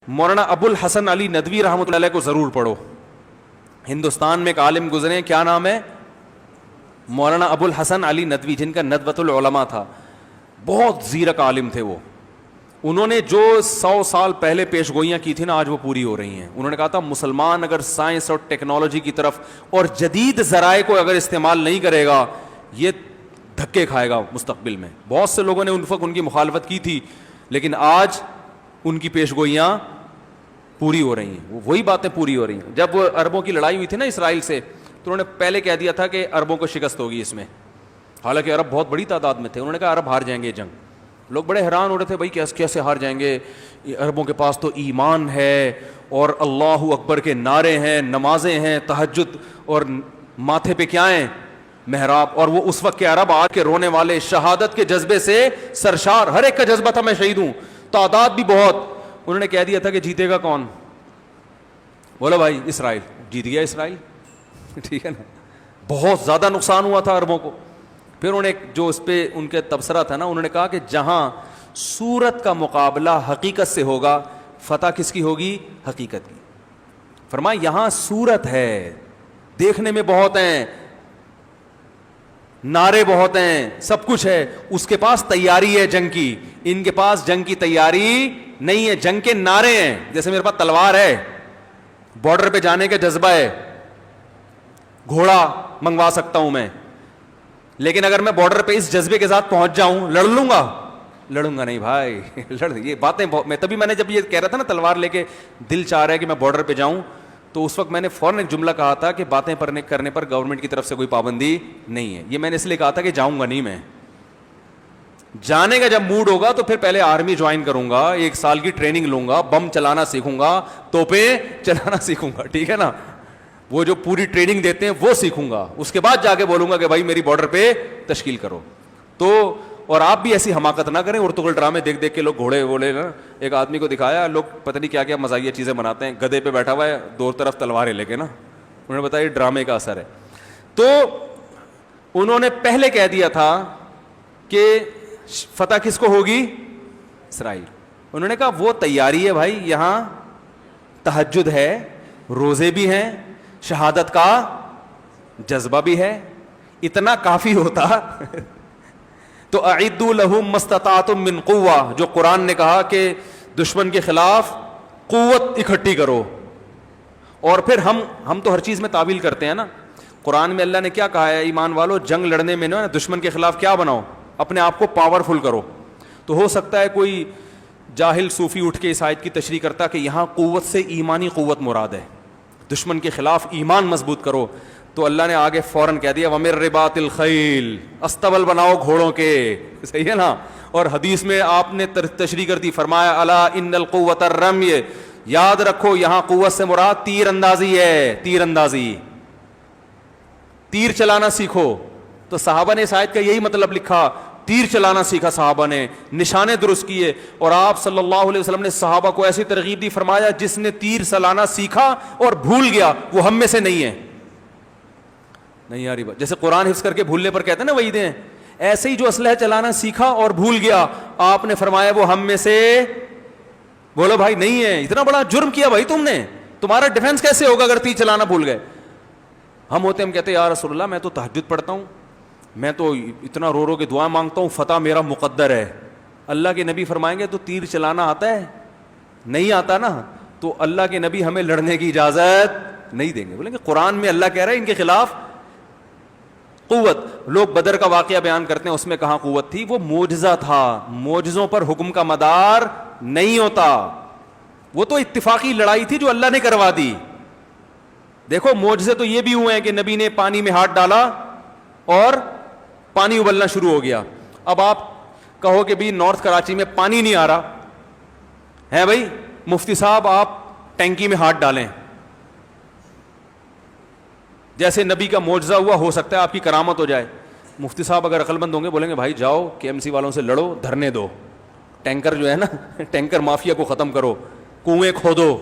مولانا ابو الحسن علی ندوی رحمۃ اللہ علیہ کو ضرور پڑھو. ہندوستان میں ایک عالم گزرے, کیا نام ہے؟ مولانا ابو الحسن علی ندوی, جن کا ندوۃ العلماء تھا. بہت زیرک عالم تھے وہ. انہوں نے جو 100 سال پہلے پیش گوئیاں کی تھی نا, آج وہ پوری ہو رہی ہیں. انہوں نے کہا تھا مسلمان اگر سائنس اور ٹیکنالوجی کی طرف اور جدید ذرائع کو اگر استعمال نہیں کرے گا, یہ دھکے کھائے گا مستقبل میں. بہت سے لوگوں نے ان وقت ان کی مخالفت کی تھی, لیکن آج ان کی پیش گوئیاں پوری ہو رہی ہیں, وہی باتیں پوری ہو رہی ہیں. جب عربوں کی لڑائی ہوئی تھی نا اسرائیل سے, تو انہوں نے پہلے کہہ دیا تھا کہ عربوں کو شکست ہوگی اس میں, حالانکہ عرب بہت بڑی تعداد میں تھے. انہوں نے کہا عرب ہار جائیں گے یہ جنگ. لوگ بڑے حیران ہو رہے تھے, بھائی کیسے ہار جائیں گے, عربوں کے پاس تو ایمان ہے اور اللہ اکبر کے نعرے ہیں, نمازیں ہیں, تہجد, اور ماتھے پہ کیا ہیں؟ محراب. اور وہ اس وقت کے عرب آج کے رونے والے, شہادت کے جذبے سے سرشار, ہر ایک کا جذبہ تھا میں شہید ہوں, تعداد بھی بہت. انہوں نے کہہ دیا تھا کہ جیتے گا کون؟ بولو بھائی اسرائیل. جیت گیا اسرائیل, ٹھیک ہے نا. بہت زیادہ نقصان ہوا تھا عربوں کو. پھر انہوں نے جو اس پہ ان کے تبصرہ تھا نا, انہوں نے کہا کہ جہاں صورت کا مقابلہ حقیقت سے ہوگا, فتح کس کی ہوگی؟ حقیقت کی. فرمایا یہاں صورت ہے, دیکھنے میں بہت ہیں, نعرے بہت ہیں, سب کچھ ہے, اس کے پاس تیاری ہے جنگ کی, ان کے پاس جنگ کی تیاری نہیں ہے, جنگ کے نعرے ہیں. جیسے میرے پاس تلوار ہے, بارڈر پہ جانے کا جذبہ ہے, گھوڑا منگوا سکتا ہوں میں, لیکن اگر میں بارڈر پہ اس جذبے کے ساتھ پہنچ جاؤں, لڑ لوں گا نہیں بھائی. یہ باتیں میں تبھی میں نے جب یہ کہہ رہا تھا نا تلوار لے کے دل چاہ رہا ہے کہ میں بارڈر پہ جاؤں, تو اس وقت میں نے فوراً ایک جملہ کہا تھا کہ باتیں کرنے پر گورنمنٹ کی طرف سے کوئی پابندی نہیں ہے. یہ میں نے اس لیے کہا تھا کہ جاؤں گا نہیں, میں جانے کا جب موڈ ہوگا تو پھر پہلے آرمی جوائن کروں گا, 1 سال کی ٹریننگ لوں گا, بم چلانا سیکھوں گا, توپیں چلانا سیکھوں گا, ٹھیک ہے نا, وہ جو پوری ٹریننگ دیتے ہیں وہ سیکھوں گا. اس کے بعد جا کے بولوں گا کہ بھائی میری بارڈر پہ تشکیل کرو. تو اور آپ بھی ایسی حماقت نہ کریں. ارطغرل ڈرامے دیکھ دیکھ کے لوگ گھوڑے ووڑے نا, ایک آدمی کو دکھایا, لوگ پتہ نہیں کیا کیا مزاحیہ چیزیں بناتے ہیں, گدھے پہ بیٹھا ہوا ہے, 2 طرف تلواریں لے کے نا. انہوں نے بتایا یہ ڈرامے کا اثر ہے. تو انہوں نے پہلے کہہ دیا تھا کہ فتح کس کو ہوگی؟ اسرائیل. انہوں نے کہا وہ تیاری ہے بھائی, یہاں تہجد ہے, روزے بھی ہیں, شہادت کا جذبہ بھی ہے. اتنا کافی ہوتا تو اعدوا لهم ما استطعتم من قوہ, جو قرآن نے کہا کہ دشمن کے خلاف قوت اکٹھی کرو. اور پھر ہم تو ہر چیز میں تعویل کرتے ہیں نا. قرآن میں اللہ نے کیا کہا ہے؟ ایمان والو جنگ لڑنے میں نا دشمن کے خلاف کیا بناؤ؟ اپنے آپ کو پاورفل کرو. تو ہو سکتا ہے کوئی جاہل صوفی اٹھ کے اس آیت کی تشریح کرتا کہ یہاں قوت سے ایمانی قوت مراد ہے, دشمن کے خلاف ایمان مضبوط کرو. تو اللہ نے آگے فوراً کہہ دیا وَمِن رِبَاطِ الْخَيْلِ, استبل بناؤ گھوڑوں کے, صحیح ہے نا. اور حدیث میں آپ نے تشریح کر دی, فرمایا الا ان القوۃ الرمی, یاد رکھو یہاں قوت سے مراد تیر اندازی ہے, تیر اندازی, تیر چلانا سیکھو. تو صحابہ نے اس آیت کا یہی مطلب لکھا, تیر چلانا سیکھا صحابہ نے, نشانے درست کیے. اور آپ صلی اللہ علیہ وسلم نے صحابہ کو ایسی ترغیب دی, فرمایا جس نے تیر چلانا سیکھا اور بھول گیا وہ ہم میں سے نہیں ہے. نہیں یاری بات, جیسے قرآن حفظ کر کے بھولنے پر کہتے ہیں نا وعیدیں, ایسے ہی جو اسلحہ چلانا سیکھا اور بھول گیا, آپ نے فرمایا وہ ہم میں سے, بولو بھائی نہیں ہے. اتنا بڑا جرم کیا بھائی تم نے, تمہارا ڈیفنس کیسے ہوگا اگر تیر چلانا بھول گئے؟ ہم کہتے یا رسول اللہ میں تو تہجد پڑھتا ہوں, میں تو اتنا رو رو کے دعا مانگتا ہوں, فتح میرا مقدر ہے. اللہ کے نبی فرمائیں گے تو تیر چلانا آتا ہے؟ نہیں آتا نا. تو اللہ کے نبی ہمیں لڑنے کی اجازت نہیں دیں گے. بولیں گے قرآن میں اللہ کہہ رہا ہے ان کے خلاف قوت. لوگ بدر کا واقعہ بیان کرتے ہیں, اس میں کہاں قوت تھی؟ وہ معجزہ تھا. معجزوں پر حکم کا مدار نہیں ہوتا, وہ تو اتفاقی لڑائی تھی جو اللہ نے کروا دی. دیکھو معجزے تو یہ بھی ہوئے ہیں کہ نبی نے پانی میں ہاتھ ڈالا اور پانی ابلنا شروع ہو گیا. اب آپ کہو کہ بھی نارتھ کراچی میں پانی نہیں آ رہا ہے, بھائی مفتی صاحب آپ ٹینکی میں ہاتھ ڈالیں, جیسے نبی کا معجزہ ہوا, ہو سکتا ہے آپ کی کرامت ہو جائے. مفتی صاحب اگر عقل مند ہوں گے بولیں گے بھائی جاؤ KMC والوں سے لڑو, دھرنے دو, ٹینکر جو ہے نا ٹینکر مافیا کو ختم کرو, کنویں کھودو,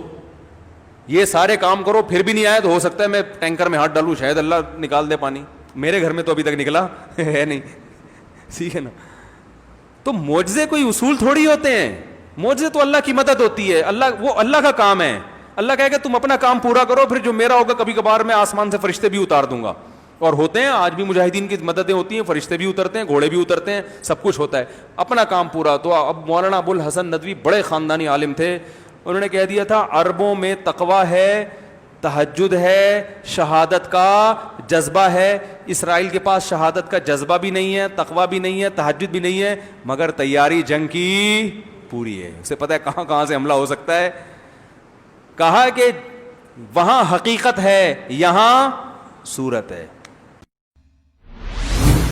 یہ سارے کام کرو, پھر بھی نہیں آئے تو ہو سکتا ہے میں ٹینکر میں ہاتھ ڈالوں, شاید اللہ نکال دے پانی. میرے گھر میں تو ابھی تک نکلا ہے نہیں, ٹھیک ہے نا. تو معجزے کوئی اصول تھوڑی ہوتے ہیں, معجزے تو اللہ کی مدد ہوتی ہے, وہ اللہ کا کام ہے. اللہ کہے کہ تم اپنا کام پورا کرو, پھر جو میرا ہوگا کبھی کبھار میں آسمان سے فرشتے بھی اتار دوں گا. اور ہوتے ہیں آج بھی مجاہدین کی مددیں ہوتی ہیں, فرشتے بھی اترتے ہیں, گھوڑے بھی اترتے ہیں, سب کچھ ہوتا ہے. اپنا کام پورا. تو اب مولانا ابو الحسن ندوی بڑے خاندانی عالم تھے, انہوں نے کہہ دیا تھا عربوں میں تقوی ہے, تہجد ہے, شہادت کا جذبہ ہے. اسرائیل کے پاس شہادت کا جذبہ بھی نہیں ہے, تقوی بھی نہیں ہے, تہجد بھی نہیں ہے, مگر تیاری جنگ کی پوری ہے. اسے پتہ ہے کہاں کہاں سے حملہ ہو سکتا ہے. کہا کہ وہاں حقیقت ہے, یہاں صورت ہے.